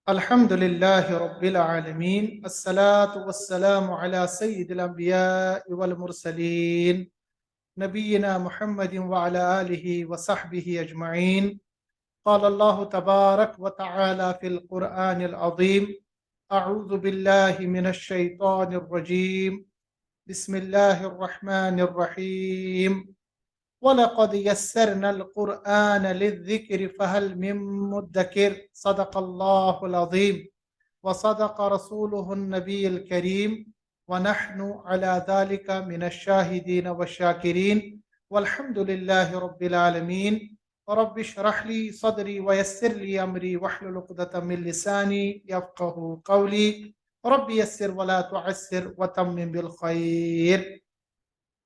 الحمد لله رب العالمين الصلاة والسلام على سيد الأنبياء والمرسلين نبينا محمد وعلى آله وصحبه أجمعين. قال الله تبارك وتعالى في القرآن العظيم: أعوذ بالله من الشيطان الرجيم. بسم الله الرحمن الرحيم. ولقد يسرنا القرآن للذكر فهل من مدكر. صدق الله العظيم وصدق رسوله النبي الكريم ونحن على ذلك من الشاهدين والشاكرين والحمد لله رب العالمين. رب اشرح لي صدري ويسر لي أمري واحلل عقدة من لساني يفقه قولي. رب يسر ولا تعسر وتمم بالخير.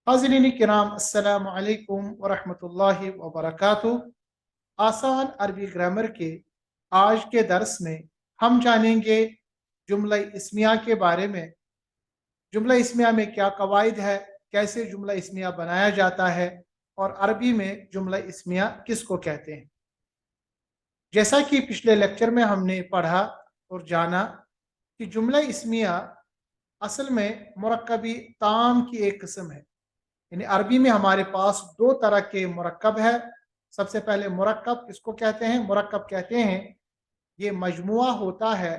حاضرین کرام، السلام علیکم ورحمۃ اللہ وبرکاتہ۔ آسان عربی گرامر کے آج کے درس میں ہم جانیں گے جملہ اسمیہ کے بارے میں۔ جملہ اسمیہ میں کیا قواعد ہے، کیسے جملہ اسمیہ بنایا جاتا ہے، اور عربی میں جملہ اسمیہ کس کو کہتے ہیں۔ جیسا کہ پچھلے لیکچر میں ہم نے پڑھا اور جانا کہ جملہ اسمیہ اصل میں مرکبی تام کی ایک قسم ہے۔ یعنی عربی میں ہمارے پاس دو طرح کے مرکب ہے۔ سب سے پہلے مرکب کس کو کہتے ہیں؟ مرکب کہتے ہیں یہ مجموعہ ہوتا ہے،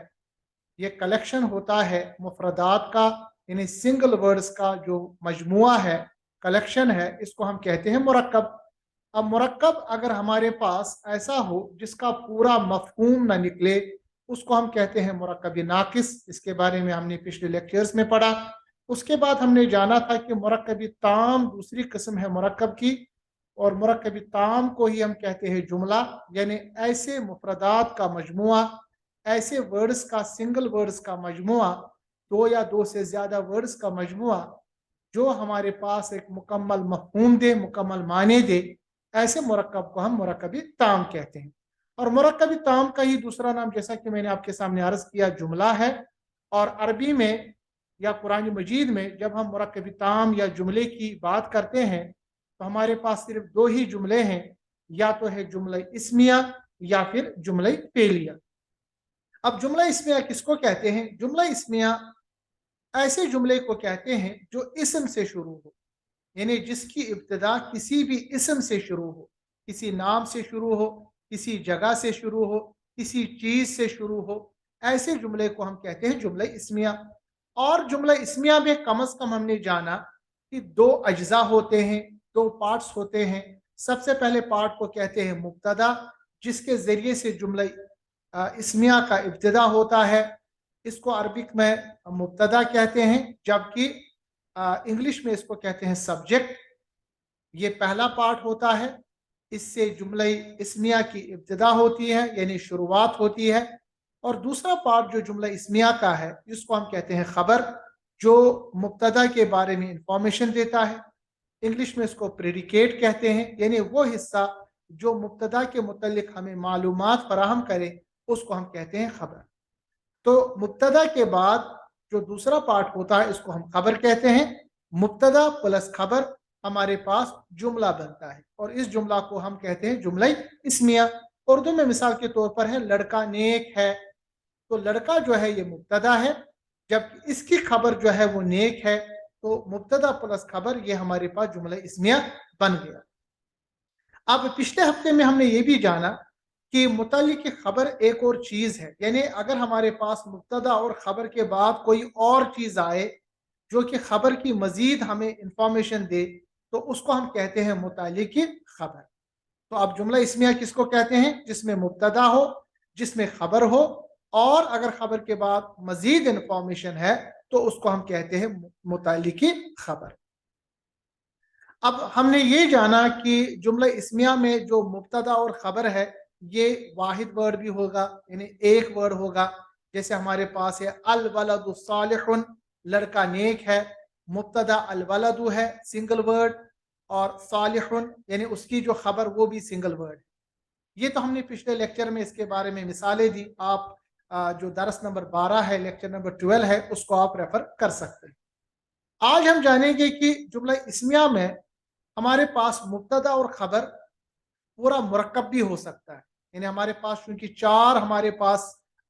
یہ کلیکشن ہوتا ہے مفردات کا، یعنی سنگل ورڈز کا جو مجموعہ ہے، کلیکشن ہے، اس کو ہم کہتے ہیں مرکب۔ اب مرکب اگر ہمارے پاس ایسا ہو جس کا پورا مفہوم نہ نکلے، اس کو ہم کہتے ہیں مرکب ناقص۔ اس کے بارے میں ہم نے پچھلے لیکچرز میں پڑھا۔ اس کے بعد ہم نے جانا تھا کہ مرکب تام دوسری قسم ہے مرکب کی، اور مرکب تام کو ہی ہم کہتے ہیں جملہ، یعنی ایسے مفردات کا مجموعہ، ایسے ورڈز کا، سنگل ورڈز کا مجموعہ، دو یا دو سے زیادہ ورڈز کا مجموعہ جو ہمارے پاس ایک مکمل مفہوم دے، مکمل معنی دے، ایسے مرکب کو ہم مرکب تام کہتے ہیں۔ اور مرکب تام کا ہی دوسرا نام، جیسا کہ میں نے آپ کے سامنے عرض کیا، جملہ ہے۔ اور عربی میں یا قرآن مجید میں جب ہم مرکب تام یا جملے کی بات کرتے ہیں تو ہمارے پاس صرف دو ہی جملے ہیں، یا تو ہے جملہ اسمیہ یا پھر جملہ فعلیہ۔ اب جملہ اسمیہ کس کو کہتے ہیں؟ جملہ اسمیہ ایسے جملے کو کہتے ہیں جو اسم سے شروع ہو، یعنی جس کی ابتدا کسی بھی اسم سے شروع ہو، کسی نام سے شروع ہو، کسی جگہ سے شروع ہو، کسی چیز سے شروع ہو، ایسے جملے کو ہم کہتے ہیں جملہ اسمیہ۔ اور جملہ اسمیہ میں کم از کم ہم نے جانا کہ دو اجزاء ہوتے ہیں، دو پارٹس ہوتے ہیں۔ سب سے پہلے پارٹ کو کہتے ہیں مبتدا، جس کے ذریعے سے جملہ اسمیہ کا ابتدا ہوتا ہے۔ اس کو عربک میں مبتدا کہتے ہیں، جبکہ انگلش میں اس کو کہتے ہیں سبجیکٹ۔ یہ پہلا پارٹ ہوتا ہے، اس سے جملہ اسمیہ کی ابتدا ہوتی ہے، یعنی شروعات ہوتی ہے۔ اور دوسرا پارٹ جو جملہ اسمیہ کا ہے، جس کو ہم کہتے ہیں خبر، جو مبتدا کے بارے میں انفارمیشن دیتا ہے۔ انگلش میں اس کو پریڈیکیٹ کہتے ہیں، یعنی وہ حصہ جو مبتدا کے متعلق ہمیں معلومات فراہم کرے، اس کو ہم کہتے ہیں خبر۔ تو مبتدا کے بعد جو دوسرا پارٹ ہوتا ہے، اس کو ہم خبر کہتے ہیں۔ مبتدا پلس خبر ہمارے پاس جملہ بنتا ہے، اور اس جملہ کو ہم کہتے ہیں جملہ اسمیہ۔ اردو میں مثال کے طور پر ہے لڑکا نیک ہے، تو لڑکا جو ہے یہ مبتدا ہے، جب اس کی خبر جو ہے وہ نیک ہے، تو مبتدا پلس خبر یہ ہمارے پاس جملہ اسمیہ بن گیا۔ اب پچھلے ہفتے میں ہم نے یہ بھی جانا کہ متعلق خبر ایک اور چیز ہے، یعنی اگر ہمارے پاس مبتدا اور خبر کے بعد کوئی اور چیز آئے جو کہ خبر کی مزید ہمیں انفارمیشن دے، تو اس کو ہم کہتے ہیں متعلق خبر۔ تو اب جملہ اسمیہ کس کو کہتے ہیں؟ جس میں مبتدا ہو، جس میں خبر ہو، اور اگر خبر کے بعد مزید انفارمیشن ہے تو اس کو ہم کہتے ہیں متعلق خبر۔ اب ہم نے یہ جانا کہ جملہ اسمیہ میں جو مبتدا اور خبر ہے، یہ واحد ورڈ بھی ہوگا، یعنی ایک ورڈ ہوگا۔ جیسے ہمارے پاس ہے الولد صالح، لڑکا نیک ہے، مبتدا الولد ہے سنگل ورڈ، اور صالح یعنی اس کی جو خبر وہ بھی سنگل ورڈ۔ یہ تو ہم نے پچھلے لیکچر میں اس کے بارے میں مثالیں دی۔ آپ جو درس نمبر 12 ہے، لیکچر نمبر 12 ہے، اس کو آپ ریفر کر سکتے ہیں۔ آج ہم جانیں گے کہ جملہ اسمیہ میں ہمارے پاس مبتدا اور خبر پورا مرکب بھی ہو سکتا ہے، یعنی ہمارے پاس چونکہ چار ہمارے پاس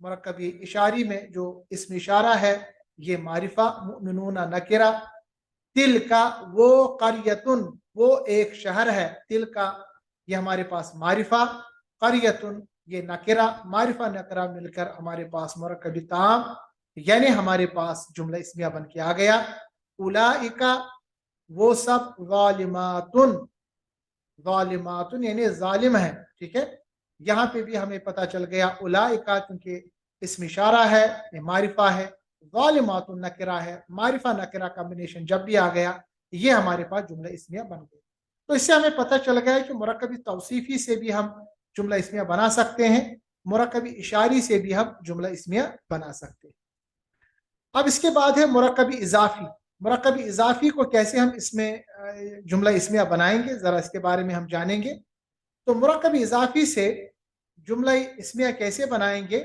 مرکبی اشاری میں جو اسم اشارہ ہے یہ معرفہ، مؤمنون نکرہ، تل کا وہ قریتن وہ ایک شہر ہے، تل کا یہ ہمارے پاس معرفہ، قریتن یہ نکرہ، معرفہ نکرہ مل کر ہمارے پاس مرکبی تام یعنی ہمارے پاس جملہ اسمیہ بن کے آ گیا۔ اولئک وہ سب، ظالماتن ظالماتن یعنی ظالم ہے، ٹھیک ہے، یہاں پہ بھی ہمیں پتہ چل گیا اولئک کیونکہ اسم اشارہ ہے، یہ معرفہ ہے، ظالمات نکرہ ہے، معرفہ نکرہ کمبینیشن جب بھی آ گیا یہ ہمارے پاس جملہ اسمیہ بن گیا۔ تو اس سے ہمیں پتہ چل گیا کہ مرکبی توصیفی سے بھی ہم جملہ اسمیہ بنا سکتے ہیں، مرکبی اشاری سے بھی ہم جملہ اسمیہ بنا سکتے ہیں۔ اب اس کے بعد ہے مرکبی اضافی۔ مرکبی اضافی کو کیسے ہم اس میں جملہ اسمیہ بنائیں گے، ذرا اس کے بارے میں ہم جانیں گے۔ تو مرکبی اضافی سے جملہ اسمیہ کیسے بنائیں گے؟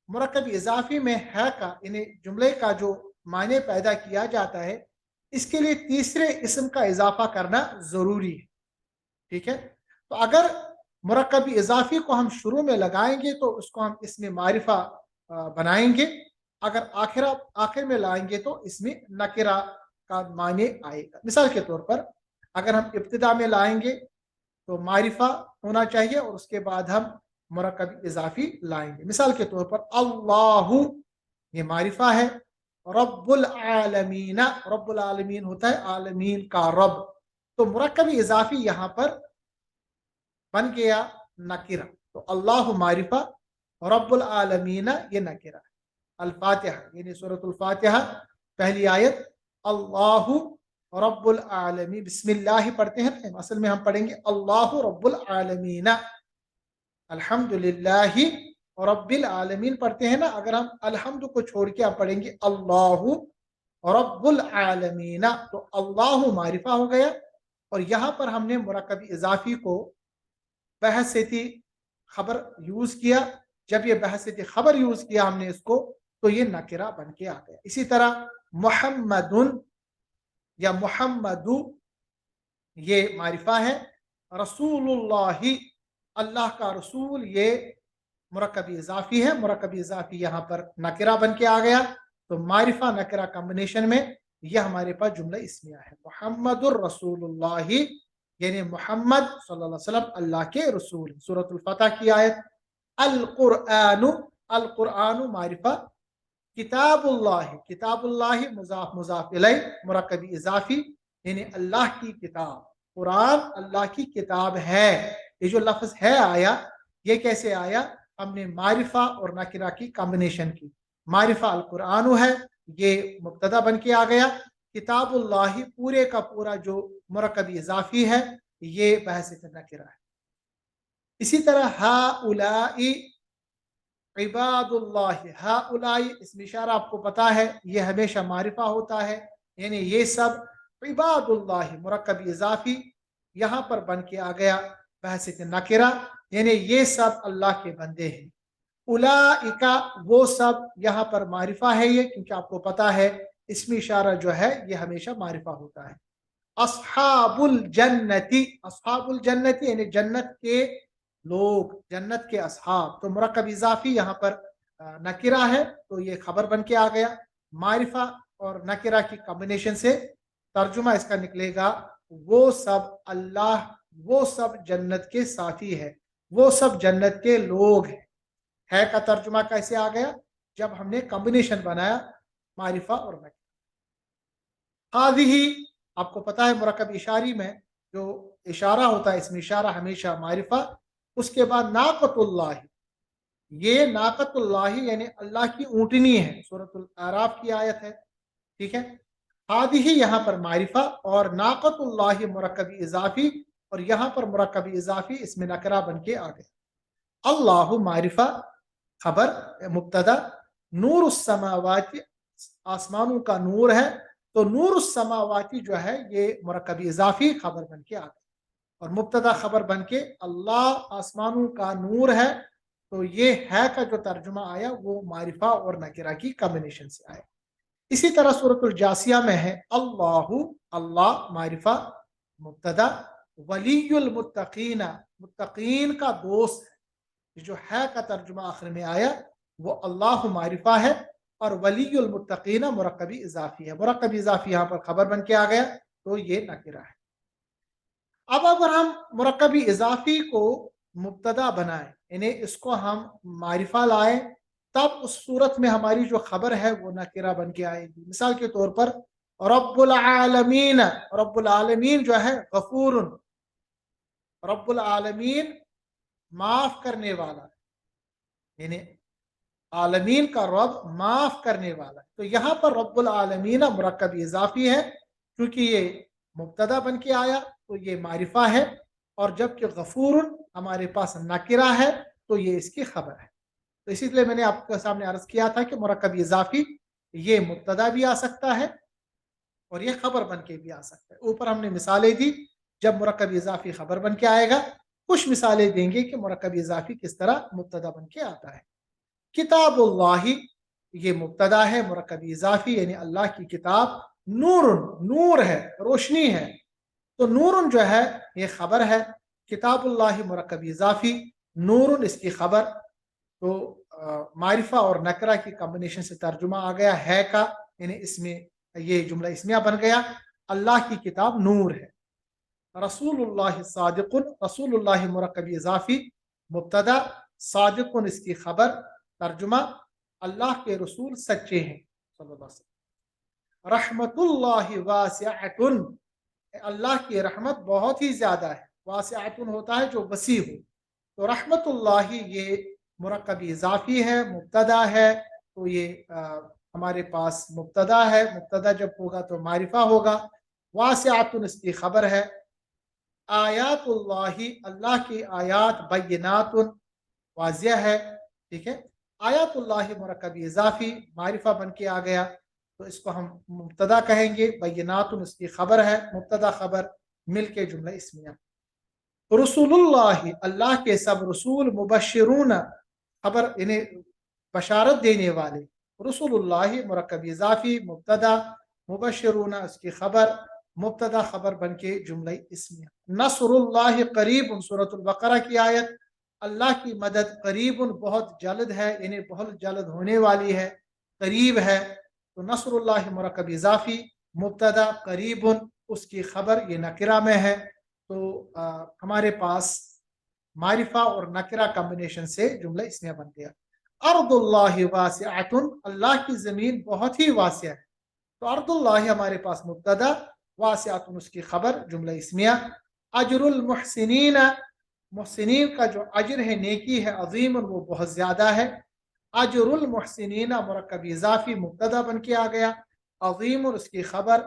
مرکبی اضافی میں ہے کا یعنی جملے کا جو معنی پیدا کیا جاتا ہے اس کے لیے تیسرے اسم کا اضافہ کرنا ضروری ہے، ٹھیک ہے۔ تو اگر مرکبی اضافی کو ہم شروع میں لگائیں گے تو اس کو ہم اسم معرفہ بنائیں گے، اگر آخر میں لائیں گے تو اس میں نکرہ کا معنی آئے گا۔ مثال کے طور پر اگر ہم ابتدا میں لائیں گے تو معرفہ ہونا چاہیے اور اس کے بعد ہم مرکبی اضافی لائیں گے۔ مثال کے طور پر اللہ یہ معرفہ ہے، رب العالمین، رب العالمین ہوتا ہے عالمین کا رب، تو مرکبی اضافی یہاں پر بن گیا نکرہ، تو اللہ معرفہ، رب العالمین یہ نکرہ ہے۔ الفاتحہ یعنی سورۃ الفاتحہ پہلی آیت اللہ رب العالمین، بسم اللہ پڑھتے ہیں، اصل میں ہم پڑھیں گے اللہ رب العالمین، الحمدللہ رب العالمین پڑھتے ہیں نا، اگر ہم الحمد کو چھوڑ کے آپ پڑھیں گے اللہ رب العالمین تو اللہ معرفہ ہو گیا، اور یہاں پر ہم نے مرکبی اضافی کو بحثیتی خبر یوز کیا، جب یہ بحثیتی خبر یوز کیا ہم نے اس کو تو یہ نکرہ بن کے آ گیا۔ اسی طرح محمدن یا محمدو یہ معرفہ ہے، رسول اللہ اللہ کا رسول یہ مرکبی اضافی ہے، مرکبی اضافی یہاں پر نکرہ بن کے آ گیا، تو معرفہ نکرہ کمبینیشن میں یہ ہمارے پاس جملہ اسمیہ ہے۔ محمد الرسول اللہ یعنی محمد صلی اللہ علیہ وسلم اللہ کے رسول۔ سورۃ الفتح کی آیت القرآن، القرآن معرفہ، کتاب اللہ، کتاب اللہ مضاف مضاف الیہ مرکبی اضافی یعنی اللہ کی کتاب، قرآن اللہ کی کتاب ہے۔ یہ جو لفظ ہے آیا یہ کیسے آیا؟ ہم نے معرفہ اور نکرہ کی کمبینیشن کی، معرفہ القرآن ہے یہ مبتدا بن کے آ گیا، کتاب اللہ پورے کا پورا جو مرکبی اضافی ہے یہ بحثیت نکرہ ہے۔ اسی طرح ہؤلاء عباد اللہ، ہؤلاء اسم اشارہ آپ کو پتا ہے یہ ہمیشہ معرفہ ہوتا ہے، یعنی یہ سب عباد اللہ مرکبی اضافی یہاں پر بن کے آ گیا بحثیت نکرہ، یعنی یہ سب اللہ کے بندے ہیں۔ اولئک وہ سب، یہاں پر معرفہ ہے یہ کیونکہ آپ کو پتا ہے اسم اشارہ جو ہے یہ ہمیشہ معرفہ ہوتا ہے۔ اصحاب الجنتی، اصحاب الجنتی یعنی جنت کے لوگ، جنت کے اصحاب، تو مرکب اضافی یہاں پر نکرہ ہے تو یہ خبر بن کے آ گیا۔ معرفہ اور نکرہ کی کمبینیشن سے ترجمہ اس کا نکلے گا وہ سب اللہ، وہ سب جنت کے ساتھی ہے، وہ سب جنت کے لوگ ہیں۔ ہے کا ترجمہ کیسے آ گیا؟ جب ہم نے کمبینیشن بنایا معرفہ اور نکرہ۔ ہذہ آپ کو پتا ہے مرکب اشاری میں جو اشارہ ہوتا ہے اسم اشارہ ہمیشہ معرفہ، اس کے بعد ناقۃ اللہ، یہ ناقۃ اللہ یعنی اللہ کی اونٹنی ہے، سورۃ الاعراف کی آیت ہے، ٹھیک ہے۔ ہذہ یہاں پر معرفہ اور ناقۃ اللہ مرکبی اضافی، اور یہاں پر مرکبی اضافی اس میں نکرہ بن کے آ گئے۔ اللہ معرفہ خبر مبتدا، نور السماوات آسمانوں کا نور ہے، تو نور السماواتی جو ہے یہ مرکبی اضافی خبر بن کے آ گئے، اور مبتدا خبر بن کے اللہ آسمانوں کا نور ہے، تو یہ ہے کا جو ترجمہ آیا وہ معرفہ اور نکرہ کی کمبینیشن سے آیا۔ اسی طرح سورۃ الجاثیہ میں ہے اللہ، اللہ معرفہ مبتدا، ولی المتقین متقین کا دوست ہے، جو ہے کا ترجمہ آخر میں آیا وہ اللہ معرفہ ہے، اور ولی المتقین مرکبی اضافی ہے۔ مرکبی اضافی یہاں پر خبر بن کے آ گیا تو یہ نکرہ ہے۔ اب اگر ہم مرکبی اضافی کو مبتدا بنائیں، یعنی اس کو ہم معرفہ لائیں، تب اس صورت میں ہماری جو خبر ہے وہ نکرہ بن کے آئے گی۔ مثال کے طور پر رب العالمین، رب العالمین جو ہے غفور، رب العالمین معاف کرنے والا، یعنی عالمین کا رب معاف کرنے والا۔ تو یہاں پر رب العالمین مرکب اضافی ہے، کیونکہ یہ مبتدا بن کے آیا تو یہ معرفہ ہے، اور جبکہ غفور ہمارے پاس نکرہ ہے تو یہ اس کی خبر ہے۔ تو اسی لیے میں نے آپ کے سامنے عرض کیا تھا کہ مرکب اضافی یہ مبتدا بھی آ سکتا ہے اور یہ خبر بن کے بھی آ سکتا ہے۔ اوپر ہم نے مثالیں دی جب مرکب اضافی خبر بن کے آئے گا، کچھ مثالیں دیں گے کہ مرکب اضافی کس طرح مبتدا بن کے آتا ہے۔ کتاب اللہ یہ مبتدا ہے، مرکب اضافی یعنی اللہ کی کتاب، نور، نور ہے، روشنی ہے، تو نور جو ہے یہ خبر ہے۔ کتاب اللہ مرکب اضافی، نور اس کی خبر، تو معرفہ اور نکرہ کی کمبینیشن سے ترجمہ آ گیا ہے کا، یعنی اس میں یہ جملہ اسمیہ بن گیا، اللہ کی کتاب نور ہے۔ رسول اللہ صادق، رسول اللہ مرکب اضافی مبتدا، صادق اس کی خبر، ترجمہ اللہ کے رسول سچے ہیں صلی اللہ علیہ وسلم۔ رحمت اللہ واسعۃ، اللہ کی رحمت بہت ہی زیادہ ہے، واسعۃ ہوتا ہے جو وسیع ہو، تو رحمت اللہ یہ مرکب اضافی ہے، مبتدا ہے، تو یہ ہمارے پاس مبتدا ہے، مبتدا جب ہوگا تو معرفہ ہوگا، واسعۃ اس کی خبر ہے۔ آیات اللہ، اللہ کی آیات، بینات واضح ہے، ٹھیک ہے۔ آیات اللہ مرکب اضافی معرفہ بن کے آ گیا تو اس کو ہم مبتدا کہیں گے، بینات اس کی خبر ہے، مبتدا خبر مل کے جملہ اسمیہ۔ رسول اللہ، اللہ کے سب رسول، مبشرون خبر یعنی بشارت دینے والے، رسول اللہ مرکب اضافی مبتدا، مبشرون اس کی خبر، مبتدا خبر بن کے جملہ اسمیہ۔ نصر اللہ قریب، سورۃ البقرہ کی آیت، اللہ کی مدد قریب بہت جلد ہے، یعنی بہت جلد ہونے والی ہے، قریب ہے، تو نصر اللہ مرکب اضافی مبتدا، قریب اس کی خبر، یہ نکرہ میں ہے، تو ہمارے پاس معرفہ اور نکرہ کمبینیشن سے جملہ اسمیہ بن گیا۔ ارض اللہ واسعۃ، اللہ کی زمین بہت ہی واسع ہے، تو ارض اللہ ہمارے پاس مبتدا، واسعۃ اس کی خبر، جملہ اسمیہ۔ اجر المحسنین، محسنین کا جو اجر ہے، نیکی ہے، عظیم وہ بہت زیادہ ہے، اجر المحسنین مرکب اضافی مبتدا بن کے آ گیا، عظیم اس کی خبر،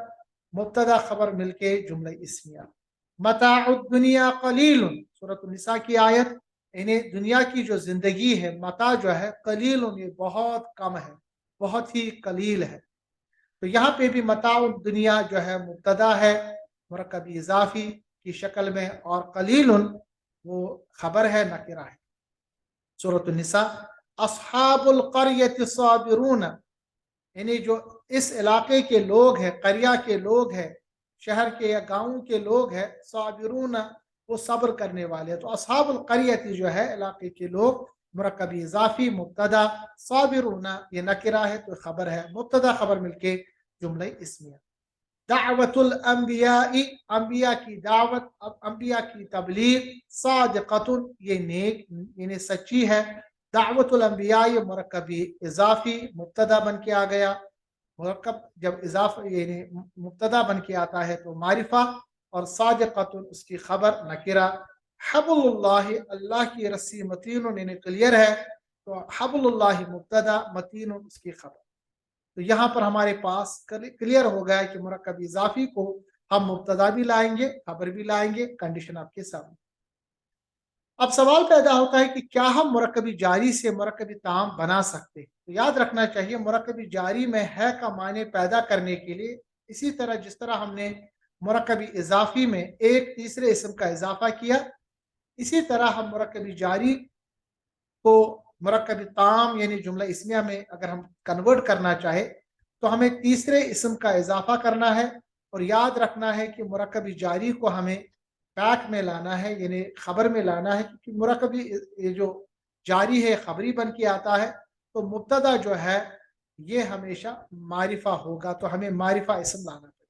مبتدا خبر مل کے جملہ اسمیہ۔ متاع الدنیا قلیل، سورۃ النساء کی آیت، یعنی دنیا کی جو زندگی ہے، متاع جو ہے قلیل، یہ بہت کم ہے، بہت ہی قلیل ہے، تو یہاں پہ بھی متاع الدنیا جو ہے مبتدا ہے مرکب اضافی کی شکل میں، اور قلیل وہ خبر ہے، نکرہ ہے۔ سورۃ النساء، اصحاب القریۃ صابرون، یعنی جو اس علاقے کے لوگ ہیں، قریہ کے لوگ ہیں، شہر کے یا گاؤں کے لوگ ہیں، صابرون وہ صبر کرنے والے ہیں، تو اصحاب القریۃ جو ہے علاقے کے لوگ، مرکب اضافی مبتدا، صابرون یہ نکرہ ہے تو خبر ہے، مبتدا خبر مل کے جملہ اسمیہ۔ دعوت الانبیاء، انبیاء کی دعوت، انبیاء کی تبلیغ، صادقۃ یہ نیک یعنی سچی ہے، دعوت الانبیاء یہ مرکب اضافی مبتدا بن کے آ گیا، مرکب جب اضافہ یعنی مبتدا بن کے آتا ہے تو معرفہ، اور صادقۃ اس کی خبر، نکرہ۔ حبل اللہ، اللہ کی رسی، متین یعنی کلیئر ہے، تو حبل اللہ مبتدا، متین اس کی خبر۔ تو یہاں پر ہمارے پاس کلیئر ہو گیا کہ مرکب اضافی کو ہم مبتدا بھی لائیں گے، خبر بھی لائیں گے، کنڈیشن آپ کے سامنے۔ اب سوال پیدا ہوتا ہے کہ کیا ہم مرکبی جاری سے مرکبی تام بنا سکتے؟ تو یاد رکھنا چاہیے مرکبی جاری میں ہے کا معنی پیدا کرنے کے لیے، اسی طرح جس طرح ہم نے مرکبی اضافی میں ایک تیسرے اسم کا اضافہ کیا، اسی طرح ہم مرکبی جاری کو مرکب تام یعنی جملہ اسمیہ میں اگر ہم کنورٹ کرنا چاہے تو ہمیں تیسرے اسم کا اضافہ کرنا ہے، اور یاد رکھنا ہے کہ مرکب جاری کو ہمیں بیک میں لانا ہے، یعنی خبر میں لانا ہے، کیونکہ مرکب جو جاری ہے خبری بن کے آتا ہے، تو مبتدا جو ہے یہ ہمیشہ معرفہ ہوگا، تو ہمیں معرفہ اسم لانا پڑے.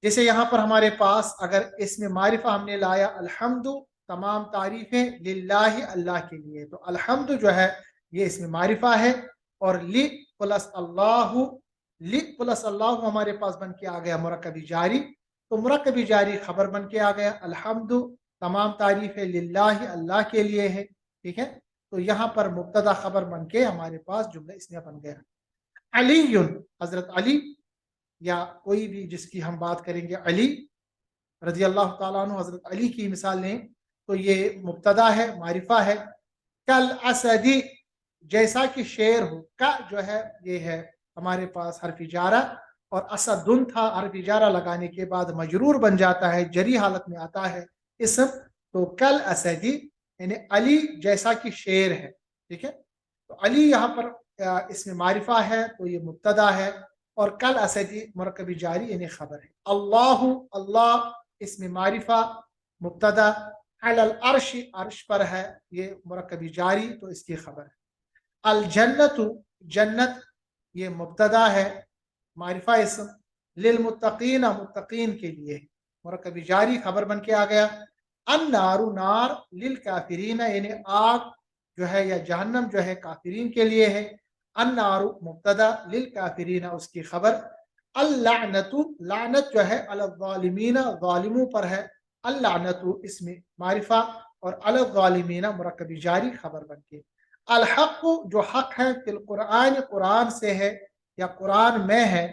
جیسے یہاں پر ہمارے پاس اگر اسم معرفہ ہم نے لایا الحمد، تمام تعریفیں للہ اللہ کے لیے، تو الحمد جو ہے یہ اسم معرفہ ہے. اور لی پلس اللہ، لی پلس اللہ ہمارے پاس بن کے آ گیا مرکبی جاری، تو مرکبی جاری خبر بن کے آ گیا الحمد، تمام تعریفیں للہ اللہ کے لیے ہے. ٹھیک ہے، تو یہاں پر مبتدا خبر بن کے ہمارے پاس جملہ اس میں بن گیا. علی، حضرت علی، یا کوئی بھی جس کی ہم بات کریں گے علی رضی اللہ تعالیٰ عنہ، حضرت علی کی مثال لیں تو یہ مبتدا ہے، معرفہ ہے. کل اسدی، جیسا کہ شیر ہو، کا جو ہے یہ ہے ہمارے پاس حرف جارہ، اور اسدن تھا، حرف جارہ لگانے کے بعد مجرور بن جاتا ہے، جری حالت میں آتا ہے اسم. تو کل اسدی یعنی علی جیسا کہ شیر ہے. ٹھیک ہے، تو علی یہاں پر اسم معرفہ ہے تو یہ مبتدا ہے، اور کل اسدی مرکبی جاری یعنی خبر ہے. اللہ، اللہ اسم معرفہ مبتدا، علی العرش عرش پر ہے یہ مرکبی جاری تو اس کی خبر ہے. الجنت، جنت یہ مبتدا ہے معرفہ اسم، للمتقین متقین کے لیے مرکبی جاری خبر بن کے آ گیا. النار، نار، للکافرین یعنی آگ جو ہے یا جہنم جو ہے کافرین کے لیے ہے. النار مبتدا، للکافرین اس کی خبر. اللعنت، لعنت جو ہے علی الظالمین ظالموں پر ہے. اللعنت اسم معرفہ، اور علی الظالمین مرکبی جاری خبر بن کے. الحق، جو حق ہے، فی القرآن قرآن سے ہے یا قرآن میں ہے،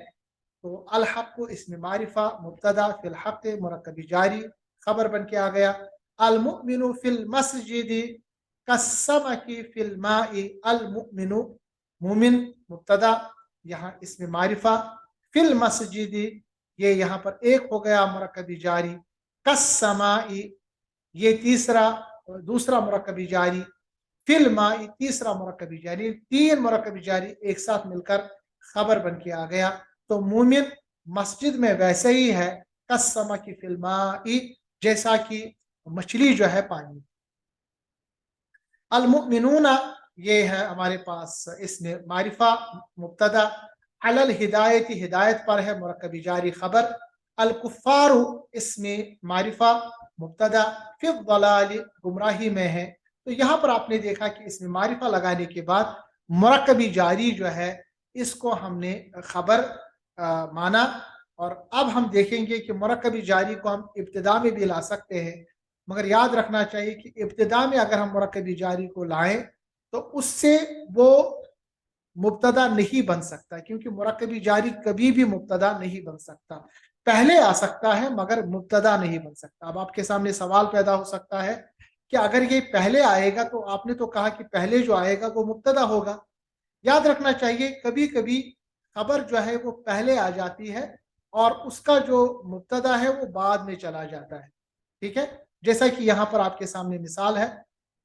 تو الحق اسم معرفہ مبتدا، فی الحق مرکبی جاری خبر بن کے آ گیا. المؤمن فی المسجد کالسمک فی الماء، المؤمن مومن مبتدا، یہاں اسم معرفہ، فی المسجد یہ یہاں پر ایک ہو گیا مرکبی جاری. کالسماء یہ دوسرا مرکبی جاری. فی الماء تیسرا مرکبی جاری، تین مرکبی جاری ایک ساتھ مل کر خبر بن کے آ گیا. تو مومن مسجد میں ویسے ہی ہے کالسمک فی الماء، جیسا کہ مچھلی جو ہے پانی. المؤمنون یہ ہے ہمارے پاس اسم معرفہ مبتدا، علی الہدایت ہدایت پر ہے مرکبی جاری خبر. الکفار اسم معرفہ مبتدا، فی الضلال گمراہی میں ہے. تو یہاں پر آپ نے دیکھا کہ اسم معرفہ لگانے کے بعد مرکبی جاری جو ہے اس کو ہم نے خبر مانا. اور اب ہم دیکھیں گے کہ مرکبی جاری کو ہم ابتدا میں بھی لا سکتے ہیں، مگر یاد رکھنا چاہیے کہ ابتدا میں اگر ہم مرکبی جاری کو لائیں تو اس سے وہ مبتدا نہیں بن سکتا، کیونکہ مرکبی جاری کبھی بھی مبتدا نہیں بن سکتا. پہلے آ سکتا ہے مگر مبتدا نہیں بن سکتا. اب آپ کے سامنے سوال پیدا ہو سکتا ہے کہ اگر یہ پہلے آئے گا تو آپ نے تو کہا کہ پہلے جو آئے گا وہ مبتدا ہوگا. یاد رکھنا چاہیے کبھی کبھی خبر جو ہے وہ پہلے آ جاتی ہے اور اس کا جو مبتدا ہے وہ بعد میں چلا جاتا ہے. ٹھیک ہے، جیسا کہ یہاں پر آپ کے سامنے مثال ہے،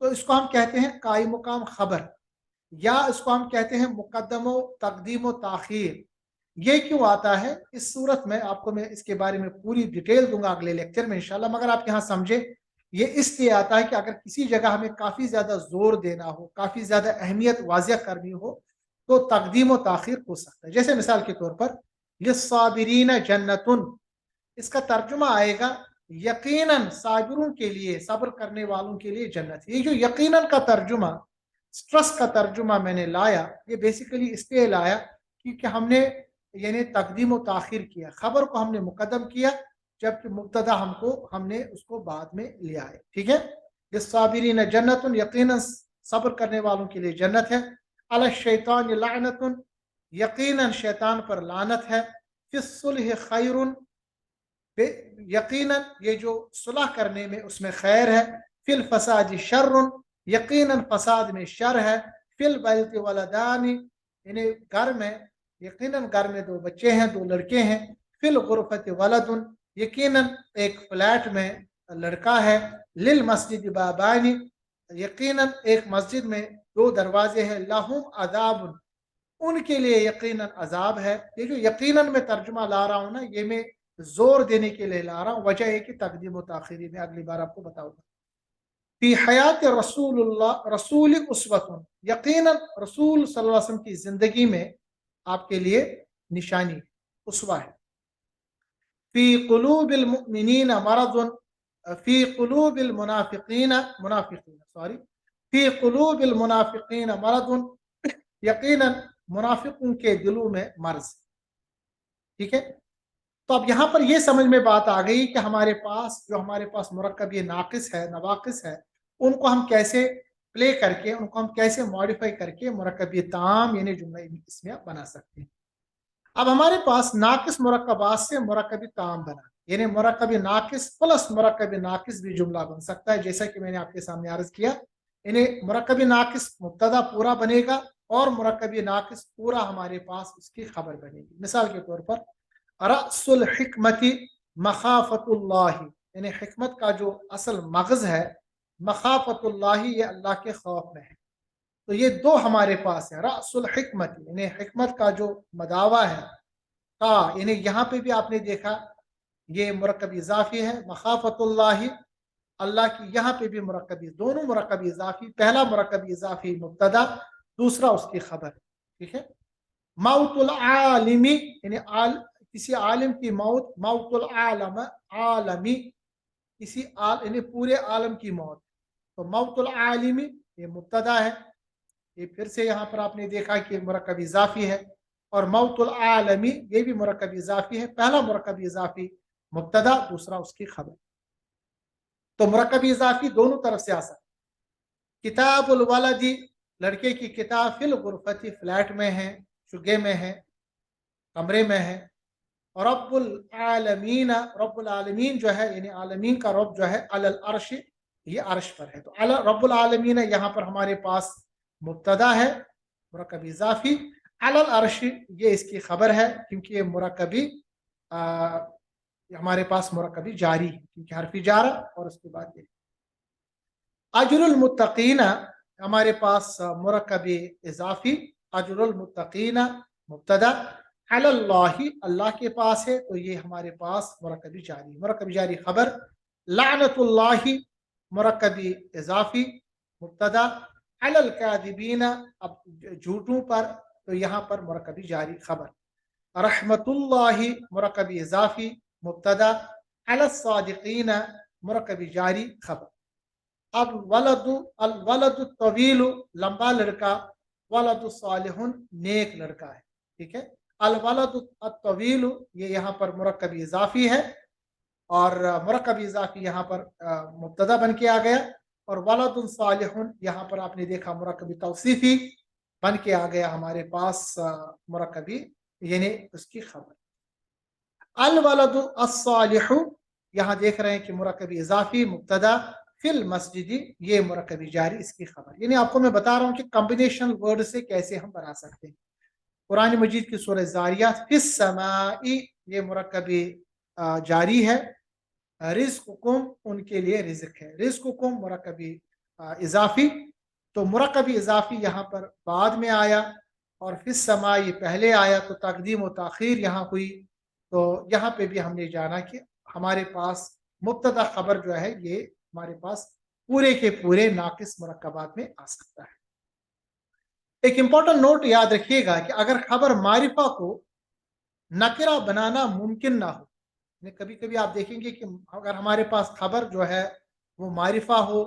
تو اس کو ہم کہتے ہیں قائم مقام خبر، یا اس کو ہم کہتے ہیں مقدم و تقدیم و تاخیر. یہ کیوں آتا ہے اس صورت میں آپ کو میں اس کے بارے میں پوری ڈیٹیل دوں گا اگلے لیکچر میں انشاءاللہ، مگر آپ یہاں سمجھے یہ اس لیے آتا ہے کہ اگر کسی جگہ ہمیں کافی زیادہ زور دینا ہو، کافی زیادہ اہمیت واضح کرنی ہو تو تقدیم و تاخیر ہو سکتا ہے. جیسے مثال کے طور پر للصابرین جنتن، اس کا ترجمہ آئے گا یقیناً صابروں کے لیے، صبر کرنے والوں کے لیے جنت. یہ جو یقیناً کا ترجمہ، سٹرس کا ترجمہ میں نے لایا، یہ بیسیکلی اس لیے لایا کیونکہ ہم نے یعنی تقدیم و تاخیر کیا، خبر کو ہم نے مقدم کیا جبکہ مبتدا ہم نے اس کو بعد میں لیا ہے. ٹھیک ہے، للصابرین جنت، یقیناً صبر کرنے والوں کے لیے جنت ہے. علی الشیطان لعنت، یقیناً شیطان پر لعنت ہے. فی الصلح خیر، یقیناً یہ جو صلح کرنے میں اس میں خیر ہے. فی الفساد شر، یقیناً فساد میں شر ہے. فی البیت ولدان، یعنی گھر میں، یقیناً گھر میں دو بچے ہیں، دو لڑکے ہیں. فی الغرفۃ ولد، یقیناً ایک فلیٹ میں لڑکا ہے. للمسجد بابان، یقیناً ایک مسجد میں دو دروازے ہیں. لہم عذاب، ان کے لیے یقیناً عذاب ہے. یہ جو یقیناً میں ترجمہ لا رہا ہوں نا، یہ میں زور دینے کے لیے لا رہا ہوں، وجہ ہے کہ تقدیم و تاخیری میں اگلی بار آپ کو بتاؤں گا. فی حیات رسول اسوۃ، یقیناً رسول صلی اللہ علیہ وسلم کی زندگی میں آپ کے لیے نشانی اسوہ ہے. فی قلوب المؤمنین مرض، فی قلوب منافقین فی قلوب المنافقین مرض، یقیناً منافقوں کے دلوں میں مرض. ٹھیک ہے، تو اب یہاں پر یہ سمجھ میں بات آ گئی کہ ہمارے پاس مرکب یہ ناقص ہے، نواقص ہے، ان کو ہم کیسے پلے کر کے، ان کو ہم کیسے ماڈیفائی کر کے مرکب تام یعنی جملہ اسمیہ بنا سکتے ہیں. اب ہمارے پاس ناقص مرکبات سے مرکب تام بنا، یعنی مرکب ناقص پلس مرکب ناقص بھی جملہ بن سکتا ہے، جیسا کہ میں نے آپ کے سامنے عرض کیا. یعنی مرکب ناقص مبتدا پورا بنے گا اور مرکب ناقص پورا ہمارے پاس اس کی خبر بنے گی. مثال کے طور پر رأس الحکمت مخافت اللہ، یعنی حکمت کا جو اصل مغز ہے مخافت اللہ، یہ اللہ کے خوف میں ہے. تو یہ دو ہمارے پاس ہے، رأس الحکمت یعنی حکمت کا جو مداوع ہے کا، یعنی یہاں پہ بھی آپ نے دیکھا یہ مرکب اضافی ہے، مخافت اللہ اللہ کی، یہاں پہ بھی مرکب، دونوں مرکب اضافی، پہلا مرکب اضافی مبتدا، دوسرا اس کی خبر. ٹھیک ہے، موت العالمی یعنی کسی عالم کی موت، موت العالم عالمی کسی یعنی پورے عالم کی موت. تو موت العالمی یہ مبتدا ہے، یہ پھر سے یہاں پر آپ نے دیکھا کہ مرکب اضافی ہے. اور موت العالمی یہ بھی مرکب اضافی ہے، پہلا مرکب اضافی مبتدا، دوسرا اس کی خبر. تو مرکب اضافی دونوں طرف سے آ سکتا. کتاب الولدی لڑکے کی کتاب، فی الغرفتی فلیٹ میں ہے، شگے میں ہے، کمرے میں ہے. رب العالمین، رب العالمین جو ہے یعنی عالمین کا رب جو ہے، علی العرش یہ عرش پر ہے. تو رب العالمین یہاں پر ہمارے پاس مبتدا ہے مرکب اضافی، علی العرش یہ اس کی خبر ہے کیونکہ یہ مرکبی ہمارے پاس مرکبی جاری ہے کیونکہ حرفی جارہ اور اس کے بعد یہ. اجر المتقین ہمارے پاس مرکب اضافی، اجر المتقین مبتدا، علی اللہ اللہ کے پاس ہے، تو یہ ہمارے پاس مرکبی جاری، مرکبی جاری خبر. لعنت اللہ مرکبی اضافی مبتدا، علی الکاذبین اب جھوٹوں پر، تو یہاں پر مرکبی جاری خبر. رحمت اللہ مرکبی اضافی مبتدا، علی الصادقین مرکبی جاری خبر. اب الولد الطویل لمبا لڑکا، ولد صالح نیک لڑکا ہے. ٹھیک ہے، الولد الطویل یہ یہاں پر مرکب اضافی ہے اور مرکب اضافی یہاں پر مبتدا بن کے آ گیا. اور ولد صالح یہاں پر آپ نے دیکھا مرکب توصیفی بن کے آ گیا ہمارے پاس مرکبی یعنی اس کی خبر. الولد الصالح یہاں دیکھ رہے ہیں کہ مرکب اضافی مبتدا، فی المسجد یہ مرکبی جاری اس کی خبر. یعنی آپ کو میں بتا رہا ہوں کہ کمبینیشن ورڈ سے کیسے ہم بنا سکتے ہیں. قرآن مجید کی سورہ زاریات، فی السماء یہ مرکبی جاری ہے، رزقکم ان کے لیے رزق ہے، رزقکم مرکبی اضافی. تو مرکبی اضافی یہاں پر بعد میں آیا اور فی السماء یہ پہلے آیا، تو تقدیم و تاخیر یہاں ہوئی. تو یہاں پہ بھی ہم نے جانا کہ ہمارے پاس مبتدا خبر جو ہے یہ ہمارے پاس پورے کے پورے ناقص مرکبات میں آ سکتا ہے. ایک امپورٹنٹ نوٹ یاد رکھیے گا کہ اگر خبر معرفہ کو نکرہ بنانا ممکن نہ ہو، کبھی کبھی آپ دیکھیں گے کہ اگر ہمارے پاس خبر جو ہے وہ معرفہ ہو،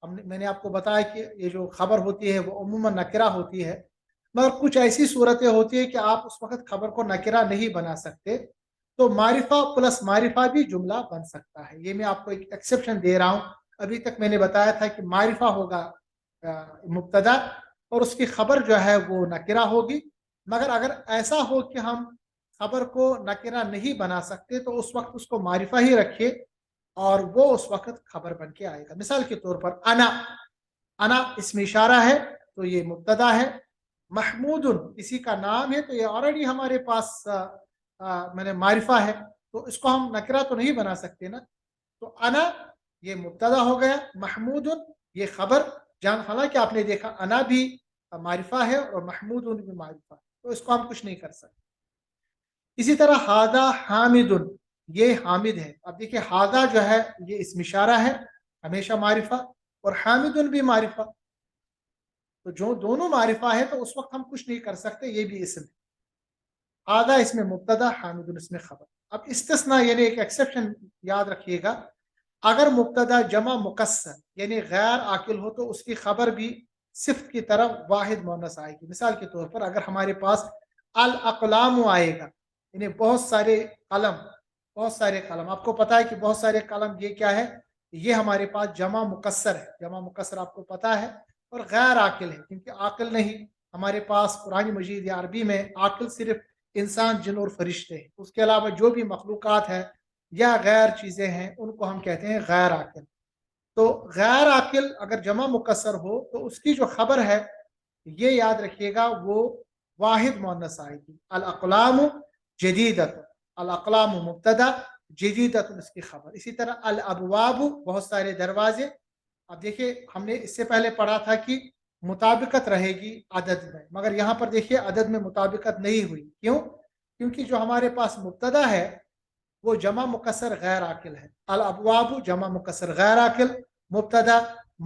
میں نے آپ کو بتایا کہ یہ جو خبر ہوتی ہے وہ عموماً نکرہ ہوتی ہے، مگر کچھ ایسی صورتیں ہوتی ہیں کہ آپ اس وقت خبر کو نکرہ نہیں بنا سکتے، تو معرفہ پلس معرفہ بھی جملہ بن سکتا ہے. یہ میں آپ کو ایک ایکسیپشن دے رہا ہوں. ابھی تک میں نے بتایا تھا کہ معرفہ ہوگا مبتدا اور اس کی خبر جو ہے وہ نکرہ ہوگی، مگر اگر ایسا ہو کہ ہم خبر کو نکرہ نہیں بنا سکتے تو اس وقت اس کو معرفہ ہی رکھیے اور وہ اس وقت خبر بن کے آئے گا. مثال کے طور پر انا اسم اشارہ ہے تو یہ مبتدا ہے. محمود کسی کا نام ہے تو یہ آلریڈی ہمارے پاس معرفہ ہے، تو اس کو ہم نکرہ تو نہیں بنا سکتے نا. تو انا یہ مبتدا ہو گیا، محمود یہ خبر، حالانکہ آپ نے دیکھا انا بھی معرفہ ہے اور محمود بھی معرفہ ہے، تو اس کو ہم کچھ نہیں کر سکتے. اسی طرح ہادہ حامد یہ حامد ہے. اب دیکھیے ہادہ جو ہے یہ اسم اشارہ ہے، ہمیشہ معرفہ، اور حامدن بھی معرفہ، تو جو دونوں معرفہ ہے تو اس وقت ہم کچھ نہیں کر سکتے، یہ بھی اسم ہے. آدھا اس میں مبتدا، حامدن اس میں خبر. اب استثناء یعنی ایک ایکسیپشن یاد رکھیے گا، اگر مبتدا جمع مکسر یعنی غیر عاقل ہو تو اس کی خبر بھی صفت کی طرف واحد مؤنث آئے گی. مثال کے طور پر اگر ہمارے پاس الاقلام آئے گا، یعنی بہت سارے قلم، بہت سارے قلم، آپ کو پتا ہے کہ بہت سارے قلم یہ کیا ہے، یہ ہمارے پاس جمع مکسر ہے. جمع مکسر آپ کو پتا ہے، اور غیر عاقل ہے کیونکہ عاقل نہیں. ہمارے پاس قرآن مجید یا عربی میں عاقل صرف انسان، جن اور فرشتے ہیں، اس کے علاوہ جو بھی مخلوقات ہیں یا غیر چیزیں ہیں ان کو ہم کہتے ہیں غیر عاقل. تو غیر عاقل اگر جمع مکسر ہو تو اس کی جو خبر ہے یہ یاد رکھیے گا وہ واحد مؤنث آئے گی. الاقلام جدیدت، الاقلام مبتدا، جدیدت اس کی خبر. اسی طرح الابواب بہت سارے دروازے. اب دیکھیے ہم نے اس سے پہلے پڑھا تھا کہ مطابقت رہے گی عدد میں، مگر یہاں پر دیکھیے عدد میں مطابقت نہیں ہوئی. کیوں؟ کیونکہ جو ہمارے پاس مبتدا ہے وہ جمع مکسر غیر عاقل ہے. الابواب جمع مکسر غیر عاقل، مبتدا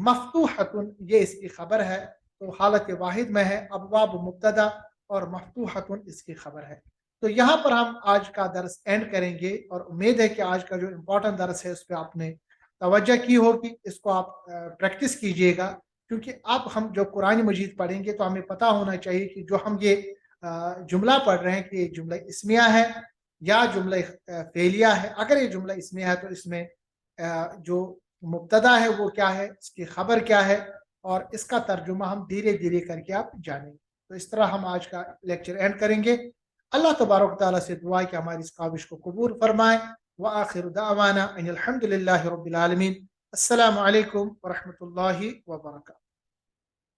مفتوحۃ یہ اس کی خبر ہے، تو حالت واحد میں ہے. ابواب مبتدا اور مفتوحۃ اس کی خبر ہے. تو یہاں پر ہم آج کا درس اینڈ کریں گے، اور امید ہے کہ آج کا جو امپورٹنٹ درس ہے اس پہ آپ نے توجہ کی ہوگی. اس کو آپ پریکٹس کیجئے گا، کیونکہ اب ہم جو قرآن مجید پڑھیں گے تو ہمیں پتہ ہونا چاہیے کہ جو ہم یہ جملہ پڑھ رہے ہیں کہ یہ جملہ اسمیہ ہے یا جملہ فعلیہ ہے. اگر یہ جملہ اسمیہ ہے تو اس میں جو مبتدا ہے وہ کیا ہے، اس کی خبر کیا ہے، اور اس کا ترجمہ ہم دھیرے دھیرے کر کے آپ جانیں گے. تو اس طرح ہم آج کا لیکچر اینڈ کریں گے. اللہ تبارک تعالیٰ سے دعا ہے کہ ہماری اس کاوش کو قبول فرمائے. وآخر دعوانا ان الحمد للہ رب العالمین. السلام علیکم ورحمۃ اللہ وبرکاتہ.